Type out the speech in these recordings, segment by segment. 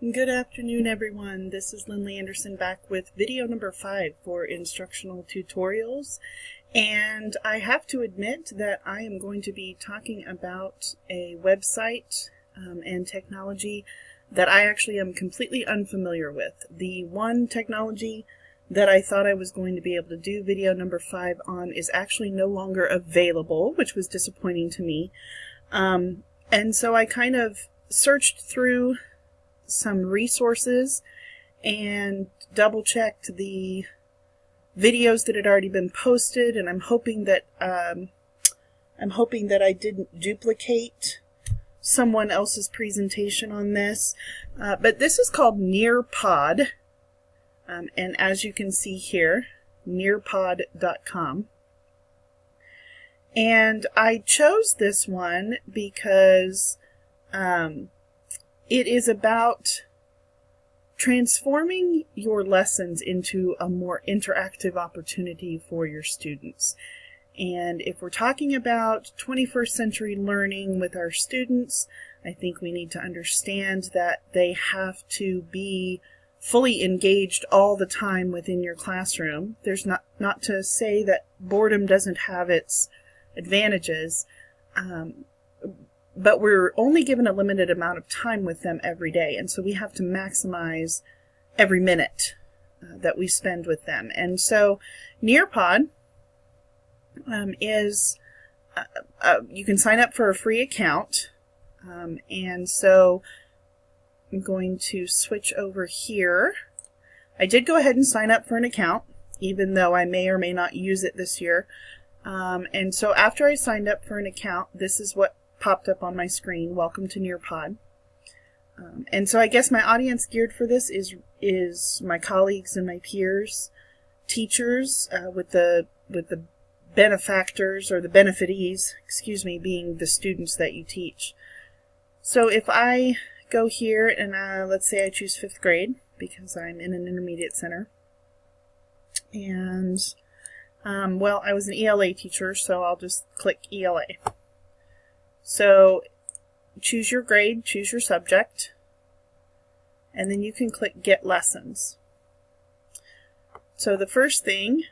Good afternoon, everyone. This is Lindley Anderson back with video number 5 for instructional tutorials. And I have to admit that I am going to be talking about a website and technology that I actually am completely unfamiliar with. The one technology that I thought I was going to be able to do video number 5 on is actually no longer available, which was disappointing to me. And so I kind of searched through some resources and double-checked the videos that had already been posted, and I'm hoping that I didn't duplicate someone else's presentation on this. But this is called Nearpod, and as you can see here, nearpod.com. And I chose this one because it is about transforming your lessons into a more interactive opportunity for your students. And if we're talking about 21st century learning with our students, I think we need to understand that they have to be fully engaged all the time within your classroom. There's not to say that boredom doesn't have its advantages, but we're only given a limited amount of time with them every day, and so we have to maximize every minute that we spend with them. And so Nearpod is, you can sign up for a free account, and so I'm going to switch over here. I did go ahead and sign up for an account, even though I may or may not use it this year. And so after I signed up for an account, this is what popped up on my screen. Welcome to Nearpod. And so I guess my audience geared for this is my colleagues and my peers, teachers, with the benefactors or the benefitees, being the students that you teach. So if I go here and let's say I choose 5th grade because I'm in an intermediate center, and well, I was an ELA teacher, so I'll just click ELA. So choose your grade, choose your subject, and then you can click Get Lessons. So the first thing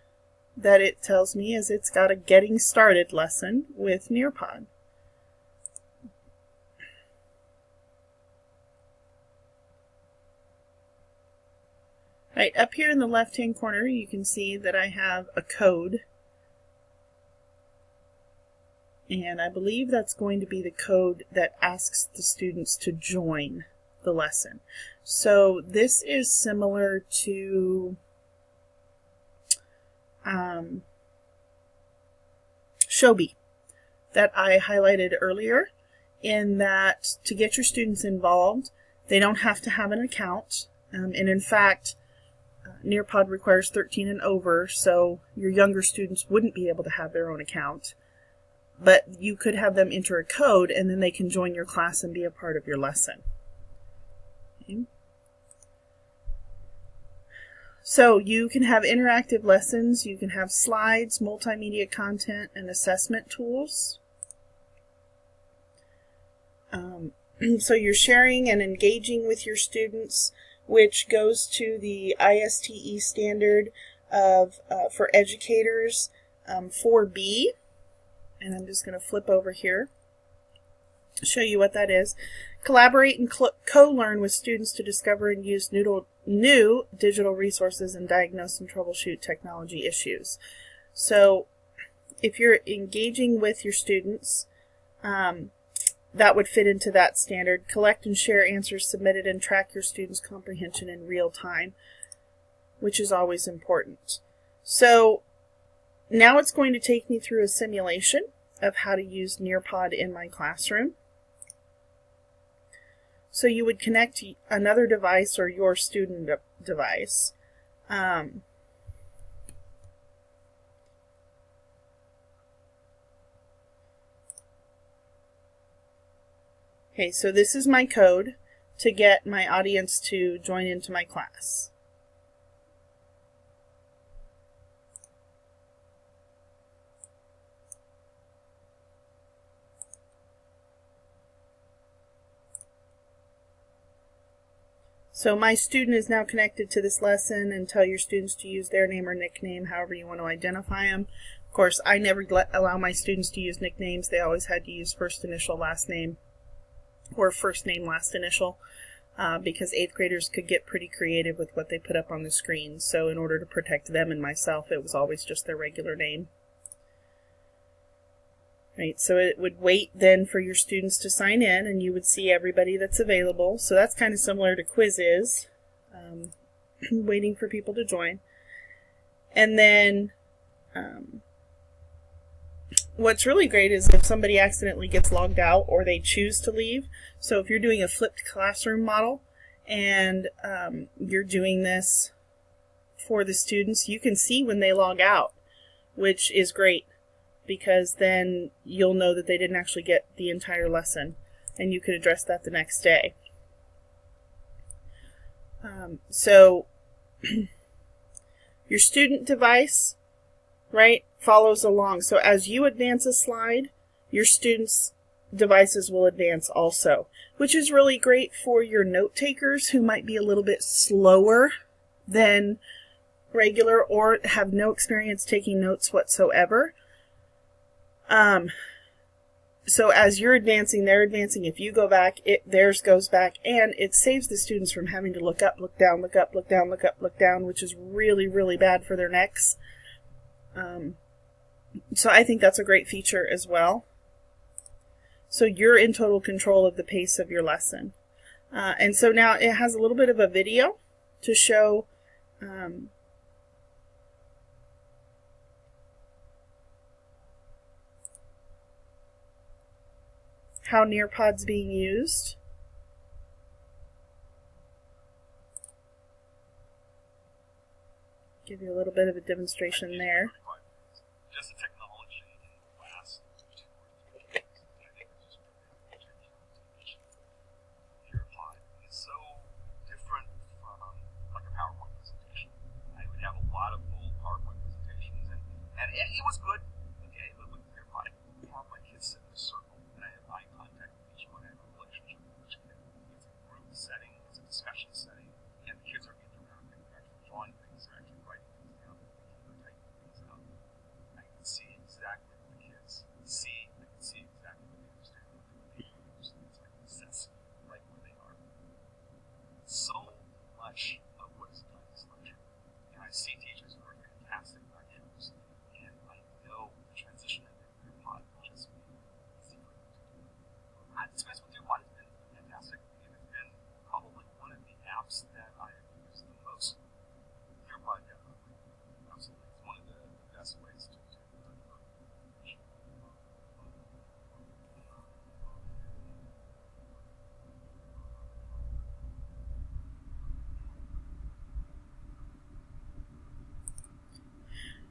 that it tells me is it's got a Getting Started lesson with Nearpod. Right up here in the left-hand corner, you can see that I have a code. And I believe that's going to be the code that asks the students to join the lesson. So this is similar to Shobi that I highlighted earlier, in that to get your students involved, they don't have to have an account. And in fact, Nearpod requires 13 and over, so your younger students wouldn't be able to have their own account. But you could have them enter a code, and then they can join your class and be a part of your lesson. Okay. So you can have interactive lessons, you can have slides, multimedia content, and assessment tools. So you're sharing and engaging with your students, which goes to the ISTE standard of for educators 4B. And I'm just going to flip over here, show you what that is. Collaborate and co-learn with students to discover and use new digital resources and diagnose and troubleshoot technology issues. So if you're engaging with your students, that would fit into that standard. Collect and share answers submitted and track your students' comprehension in real time, which is always important. So now it's going to take me through a simulation of how to use Nearpod in my classroom. So you would connect another device or your student device. Okay, so this is my code to get my audience to join into my class. So my student is now connected to this lesson, and tell your students to use their name or nickname, however you want to identify them. Of course, I never allow my students to use nicknames. They always had to use first initial, last name, or first name, last initial, because 8th graders could get pretty creative with what they put up on the screen. So in order to protect them and myself, it was always just their regular name. Right, so it would wait then for your students to sign in, and you would see everybody that's available. So that's kind of similar to quiz is, waiting for people to join. And then what's really great is if somebody accidentally gets logged out or they choose to leave. So if you're doing a flipped classroom model and you're doing this for the students, you can see when they log out, which is great, because then you'll know that they didn't actually get the entire lesson, and you could address that the next day. So your student device, right, follows along. So as you advance a slide, your students' devices will advance also, which is really great for your note takers who might be a little bit slower than regular or have no experience taking notes whatsoever. So as you're advancing, they're advancing. If you go back, theirs goes back, and it saves the students from having to look up, look down, look up, look down, look up, look down, which is really, really bad for their necks. So I think that's a great feature as well. So you're in total control of the pace of your lesson. And so now it has a little bit of a video to show how Nearpod's being used. Give you a little bit of a demonstration there. Just the technology in the last 2 or 3 years, I think it's just Nearpod is so different from like a PowerPoint presentation. I would have a lot of old PowerPoint presentations, and it was good. Okay, but with Nearpod, my kids sit in a circle, and I have eye contact with each one. I have a relationship with each kid. It's a group setting, it's a discussion setting, and the kids are interacting. They're actually drawing things, they're actually writing things down, they're typing things out. I can see exactly what the kids see. I can see exactly what they understand, what they understand. So I can assess right where they are. So much of what is done in this lecture, and I see teachers who are fantastic lecturers, and I know the transition into Nearpod will just be easy for them to do. This guys with Nearpod has been fantastic. It has been probably one of the apps that I have used the most. Nearpod, definitely. Absolutely. It's one of the best ways to do information.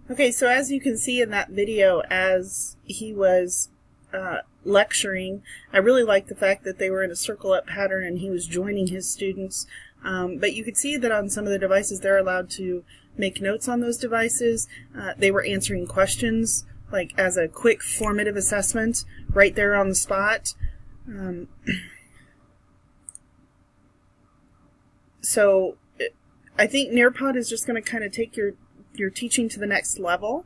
Okay, so as you can see in that video, as he was lecturing, I really liked the fact that they were in a circle up pattern and he was joining his students. But you could see that on some of the devices, they're allowed to make notes on those devices. They were answering questions, like as a quick formative assessment, right there on the spot. So I think Nearpod is just going to kind of take your teaching to the next level,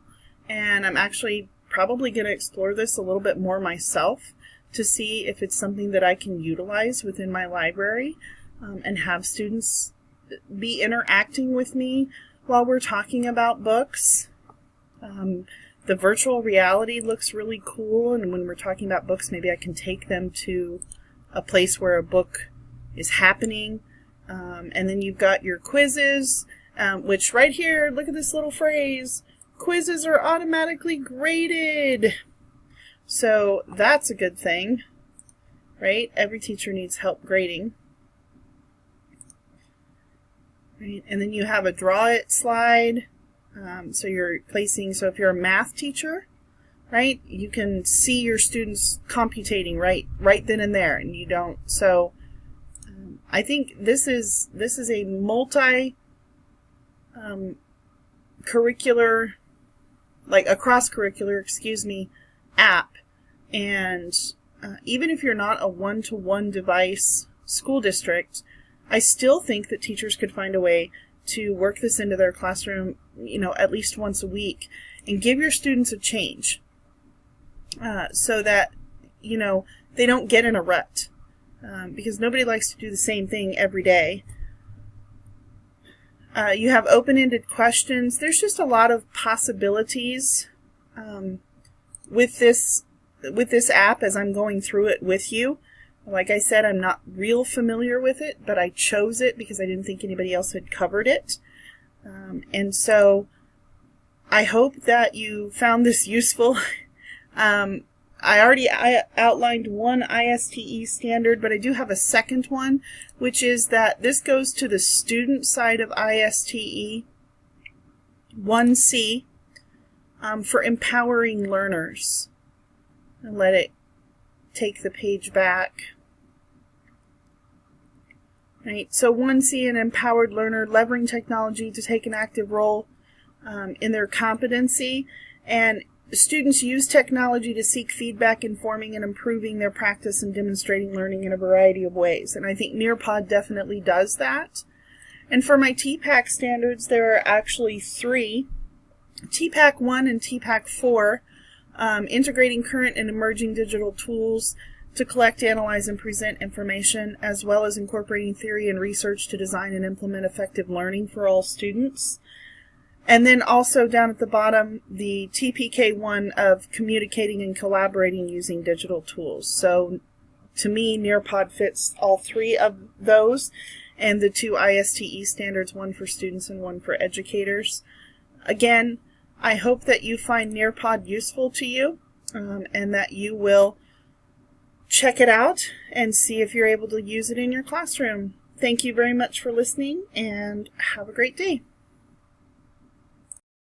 and I'm actually probably going to explore this a little bit more myself to see if it's something that I can utilize within my library, and have students be interacting with me while we're talking about books. The virtual reality looks really cool, and when we're talking about books, maybe I can take them to a place where a book is happening. And then you've got your quizzes, which right here, look at this little phrase, quizzes are automatically graded. So that's a good thing, right? Every teacher needs help grading. Right? And then you have a draw it slide. So you're placing, so if you're a math teacher, right, you can see your students computating right then and there, and you don't. So I think this is a multi curricular, like a cross-curricular, app. And even if you're not a one-to-one device school district, I still think that teachers could find a way to work this into their classroom, at least once a week, and give your students a change so that, they don't get in a rut, because nobody likes to do the same thing every day. You have open-ended questions. There's just a lot of possibilities with this app as I'm going through it with you. Like I said, I'm not real familiar with it, but I chose it because I didn't think anybody else had covered it. And so I hope that you found this useful. I outlined one ISTE standard, but I do have a second one, which is that this goes to the student side of ISTE, 1C, for empowering learners. And let it take the page back. Right, so 1C, an empowered learner, leveraging technology to take an active role in their competency, and students use technology to seek feedback, informing and improving their practice and demonstrating learning in a variety of ways. And I think Nearpod definitely does that. And for my TPAC standards, there are actually 3. TPAC 1 and TPAC 4, integrating current and emerging digital tools to collect, analyze, and present information, as well as incorporating theory and research to design and implement effective learning for all students. And then also down at the bottom, the TPK1 of communicating and collaborating using digital tools. So to me, Nearpod fits all 3 of those, and the 2 ISTE standards, one for students and one for educators. Again, I hope that you find Nearpod useful to you, and that you will check it out and see if you're able to use it in your classroom. Thank you very much for listening, and have a great day.